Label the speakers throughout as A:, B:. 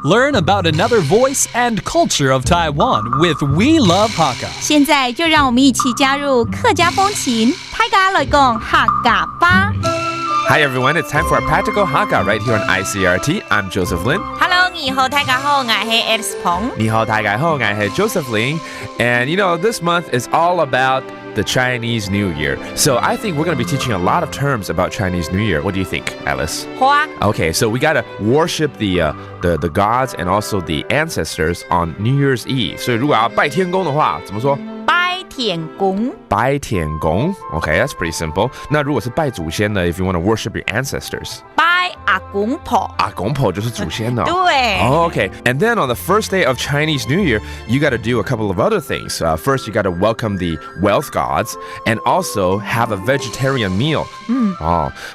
A: Learn about another voice and culture of Taiwan with We Love Hakka.
B: 现在就让我们一起加入客家风情，大家来讲客家吧。
C: Hi everyone, it's time for our practical Hakka right here on ICRT. I'm Joseph Lin.
B: Hello， 你好，大家好，我是 Alice 彭。
C: 你好，大家好，我是 Joseph Lin. And you know, this month is all about the Chinese New Year. So I think we're going to be teaching a lot of terms about Chinese New Year. What do you think, Alice?
B: 好啊。
C: Okay, so we got to worship the gods and also the ancestors on New Year's Eve. 所以如果要拜天公的话，怎么说？
B: 拜天公。
C: 拜天公 Okay, that's pretty simple. 那如果是拜祖先呢 if you want to worship your ancestors?
B: 拜阿公婆。
C: 阿公婆就是祖先呢。
B: 对。
C: Okay, and then on the first day of Chinese New Year, you got to do a couple of other things. First, you got to welcome the wealth gods and also have a vegetarian meal.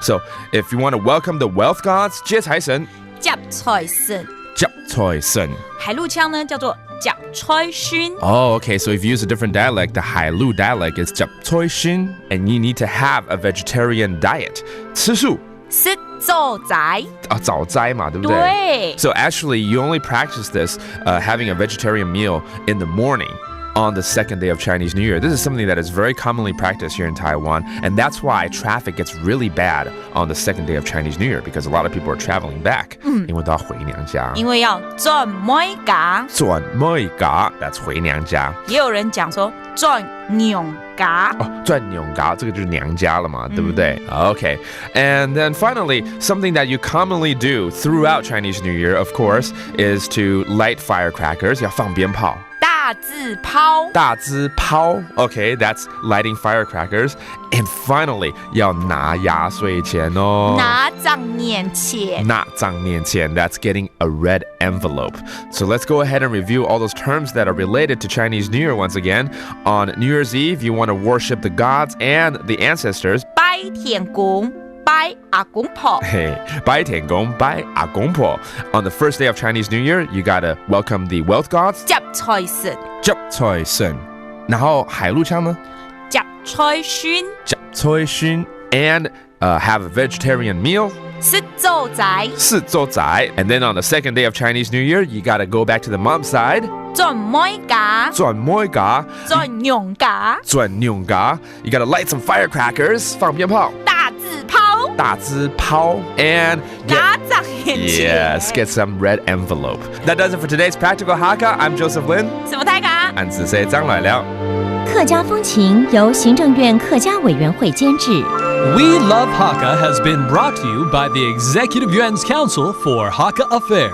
C: So if you want to welcome the wealth gods, 接财神。
B: 接财神。
C: 接财神。
B: 海陆腔呢叫做接财神。
C: Oh, okay. So if you use a different dialect, the Hailu dialect is 接财神, and you need to have a vegetarian diet. 吃素。
B: 吃早斋。
C: 早斋嘛，对不对？
B: 对。
C: So actually, you only practice this having a vegetarian meal in the morning on the second day of Chinese New Year. This is something that is very commonly practiced here in Taiwan, and that's why traffic gets really bad on the second day of Chinese New Year because a lot of people are traveling back. 因为都要回娘家。
B: 因为要转每家。
C: 转每家 that's 回娘家。
B: 也有人讲说转娘家。
C: 转娘家这个就是娘家了嘛，对不对？ Okay. And then finally, something that you commonly do throughout Chinese New Year, of course, is to light firecrackers. 要放鞭炮。
B: 大字抛。
C: 大字抛 Okay, that's lighting firecrackers. And finally, 要拿压岁钱哦。
B: 拿账年钱。
C: 拿账年钱 That's getting a red envelope. So let's go ahead and review all those terms that are related to Chinese New Year once again. On New Year's Eve, you want to worship the gods and the ancestors.
B: 拜天公。拜阿公婆。
C: Hey, 拜天公，拜阿公婆。On the first day of Chinese New Year, you gotta welcome the wealth gods.
B: 接财神。
C: 接财神。然后海陆腔呢？
B: 接财神。
C: 接财神。And have a vegetarian meal.
B: 吃早斋。
C: 吃早斋。And then on the second day of Chinese New Year, you gotta go back to the mom's side.
B: 轉每家。
C: 轉每家。
B: 轉娘家。
C: 轉娘家。You gotta light some firecrackers. 放鞭炮。
B: 大字拋。
C: 大字拋 and
B: 拿账年钱。
C: Yes, get some red envelope. That does it for today's Practical Hakka. I'm Joseph Lin.
B: 什么大家？
C: 俺只是张来了。
D: 客家风情由行政院客家委员会监制。
A: We Love Hakka has been brought to you by the Executive Yuan's Council for Hakka Affair.